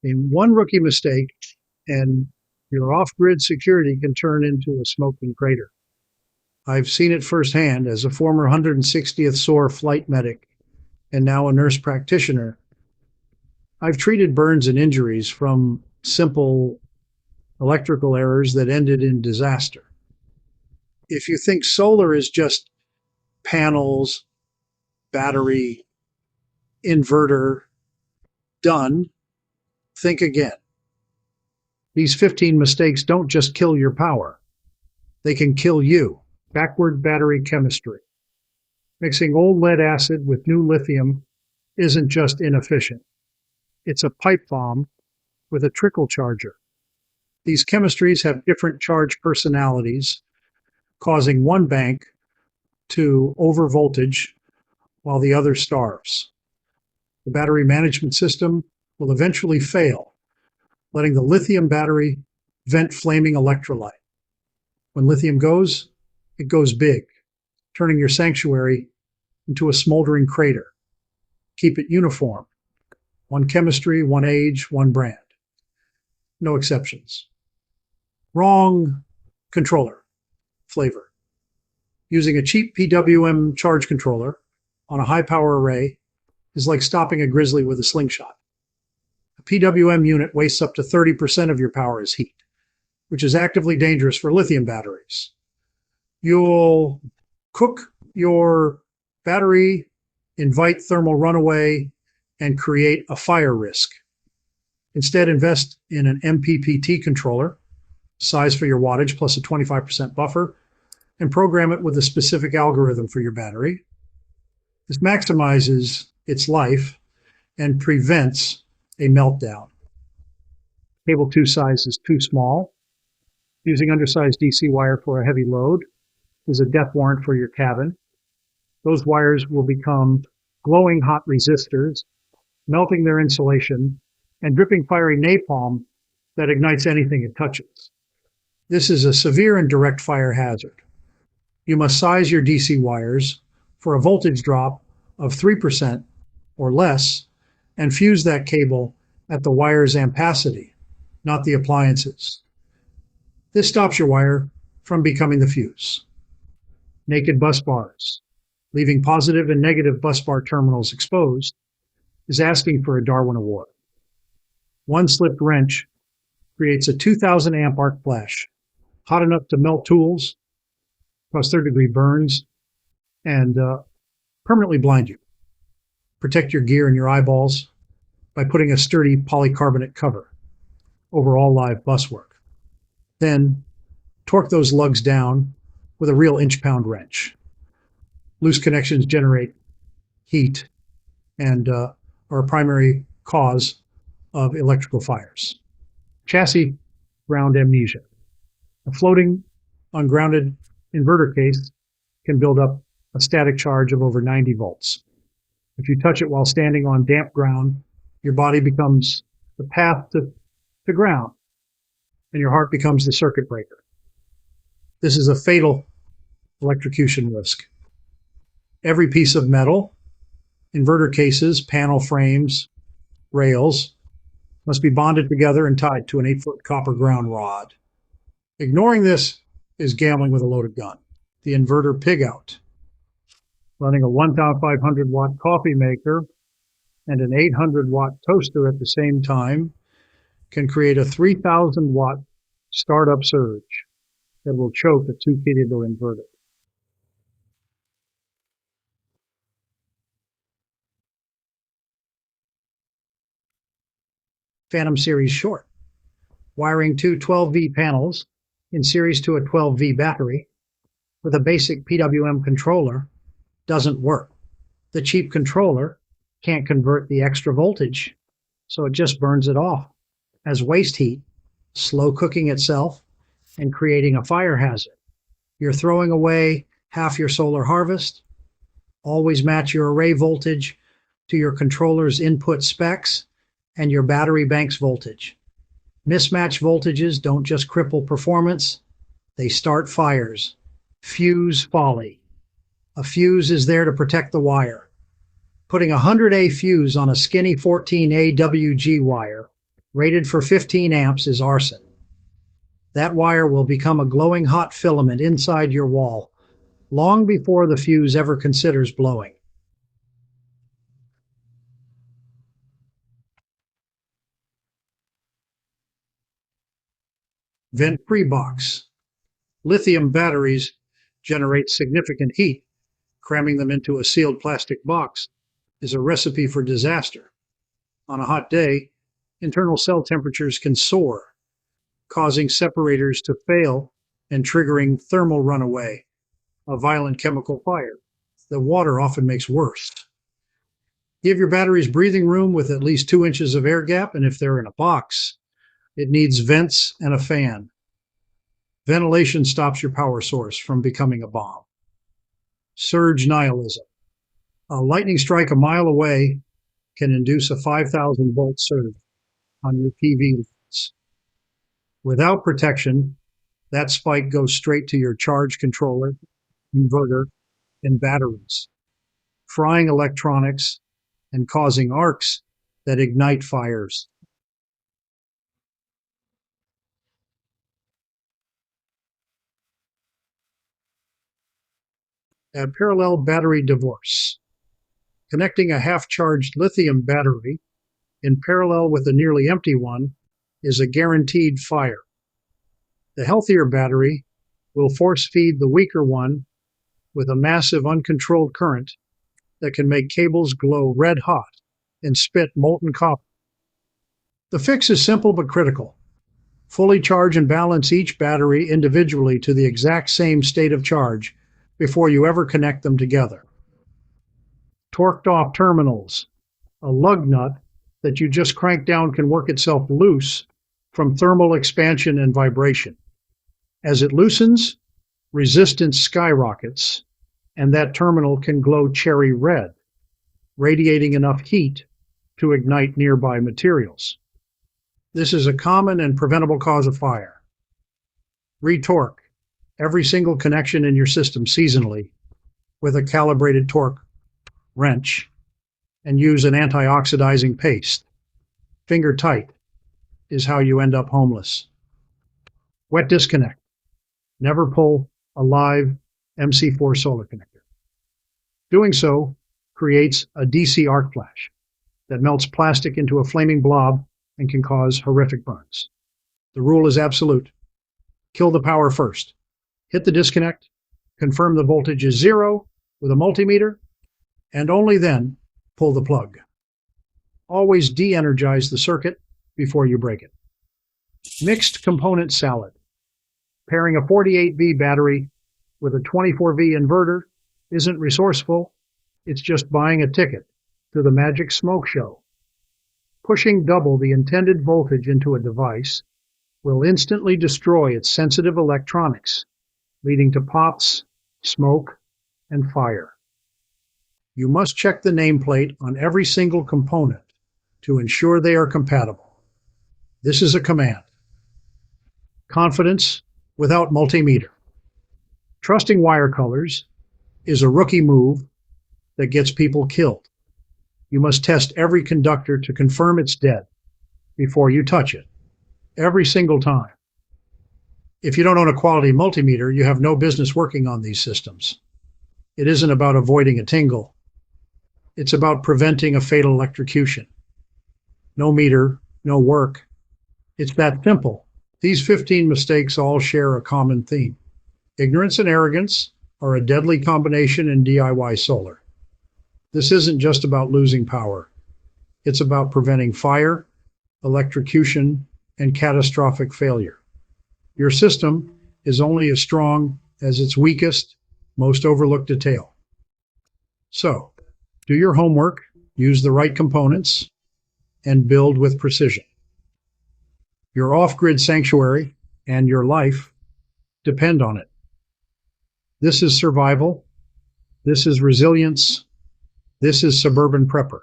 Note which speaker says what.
Speaker 1: In one rookie mistake, and your off-grid security can turn into a smoking crater. I've seen it firsthand as a former 160th SOAR flight medic and now a nurse practitioner. I've treated burns and injuries from simple electrical errors that ended in disaster. If you think solar is just panels, battery, inverter, done, think again. These 15 mistakes don't just kill your power. They can kill you. Backward battery chemistry. Mixing old lead acid with new lithium isn't just inefficient. It's a pipe bomb with a trickle charger. These chemistries have different charge personalities, causing one bank to overvoltage while the other starves. The battery management system will eventually fail, letting the lithium battery vent flaming electrolyte. When lithium goes, it goes big, turning your sanctuary into a smoldering crater. Keep it uniform. One chemistry, one age, one brand. No exceptions. Wrong controller flavor. Using a cheap PWM charge controller on a high power array is like stopping a grizzly with a slingshot. A PWM unit wastes up to 30% of your power as heat, which is actively dangerous for lithium batteries. You'll cook your battery, invite thermal runaway, and create a fire risk. Instead, invest in an MPPT controller, size for your wattage plus a 25% buffer, and program it with a specific algorithm for your battery. This maximizes its life and prevents a meltdown. Cable 2 size is too small. Using undersized DC wire for a heavy load is a death warrant for your cabin. Those wires will become glowing hot resistors, melting their insulation and dripping fiery napalm that ignites anything it touches. This is a severe and direct fire hazard. You must size your DC wires for a voltage drop of 3% or less and fuse that cable at the wire's ampacity, not the appliance's. This stops your wire from becoming the fuse. Naked bus bars, leaving positive and negative bus bar terminals exposed, is asking for a Darwin Award. One slipped wrench creates a 2,000 amp arc flash, hot enough to melt tools, cause third-degree burns, and permanently blind you. Protect your gear and your eyeballs by putting a sturdy polycarbonate cover over all live bus work. Then torque those lugs down with a real inch-pound wrench. Loose connections generate heat and are a primary cause of electrical fires. Chassis ground amnesia. A floating, ungrounded inverter case can build up a static charge of over 90 volts. If you touch it while standing on damp ground, your body becomes the path to ground, and your heart becomes the circuit breaker. This is a fatal electrocution risk. Every piece of metal, inverter cases, panel frames, rails, must be bonded together and tied to an 8-foot copper ground rod. Ignoring this is gambling with a loaded gun. The inverter pig out. Running a 1,500 watt coffee maker and an 800 watt toaster at the same time can create a 3,000 watt startup surge that will choke a 2-kilo inverter. Phantom Series short. Wiring two 12V panels in series to a 12V battery with a basic PWM controller doesn't work. The cheap controller can't convert the extra voltage, so it just burns it off as waste heat, slow cooking itself and creating a fire hazard. You're throwing away half your solar harvest. Always match your array voltage to your controller's input specs and your battery bank's voltage. Mismatched voltages don't just cripple performance, they start fires. Fuse folly. A fuse is there to protect the wire. Putting a 100A fuse on a skinny 14A WG wire rated for 15 amps, is arson. That wire will become a glowing hot filament inside your wall, long before the fuse ever considers blowing. Vent-free box. Lithium batteries generate significant heat. Cramming them into a sealed plastic box is a recipe for disaster. On a hot day, internal cell temperatures can soar, causing separators to fail and triggering thermal runaway, a violent chemical fire that water often makes worse. Give your batteries breathing room with at least 2 inches of air gap, and if they're in a box, it needs vents and a fan. Ventilation stops your power source from becoming a bomb. Surge nihilism. A lightning strike a mile away can induce a 5,000 volt surge on your PV lines. Without protection, that spike goes straight to your charge controller, inverter, and batteries, frying electronics and causing arcs that ignite fires. A parallel battery divorce. Connecting a half-charged lithium battery in parallel with a nearly empty one is a guaranteed fire. The healthier battery will force-feed the weaker one with a massive uncontrolled current that can make cables glow red hot and spit molten copper. The fix is simple but critical. Fully charge and balance each battery individually to the exact same state of charge before you ever connect them together. Torqued off terminals. A lug nut that you just crank down can work itself loose from thermal expansion and vibration. As it loosens, resistance skyrockets, and that terminal can glow cherry red, radiating enough heat to ignite nearby materials. This is a common and preventable cause of fire. Retorque every single connection in your system seasonally with a calibrated torque wrench and use an anti-oxidizing paste. Finger tight is how you end up homeless. Wet disconnect. Never pull a live MC4 solar connector. Doing so creates a DC arc flash that melts plastic into a flaming blob and can cause horrific burns. The rule is absolute. Kill the power first. Hit the disconnect, confirm the voltage is 0 with a multimeter, and only then pull the plug. Always de-energize the circuit before you break it. Mixed component salad. Pairing a 48V battery with a 24V inverter isn't resourceful, it's just buying a ticket to the magic smoke show. Pushing double the intended voltage into a device will instantly destroy its sensitive electronics, leading to pops, smoke, and fire. You must check the nameplate on every single component to ensure they are compatible. This is a command. Confidence without multimeter. Trusting wire colors is a rookie move that gets people killed. You must test every conductor to confirm it's dead before you touch it, every single time. If you don't own a quality multimeter, you have no business working on these systems. It isn't about avoiding a tingle. It's about preventing a fatal electrocution. No meter, no work. It's that simple. These 15 mistakes all share a common theme. Ignorance and arrogance are a deadly combination in DIY solar. This isn't just about losing power. It's about preventing fire, electrocution, and catastrophic failure. Your system is only as strong as its weakest, most overlooked detail. So, do your homework, use the right components, and build with precision. Your off-grid sanctuary and your life depend on it. This is survival. This is resilience. This is Suburban Prepper.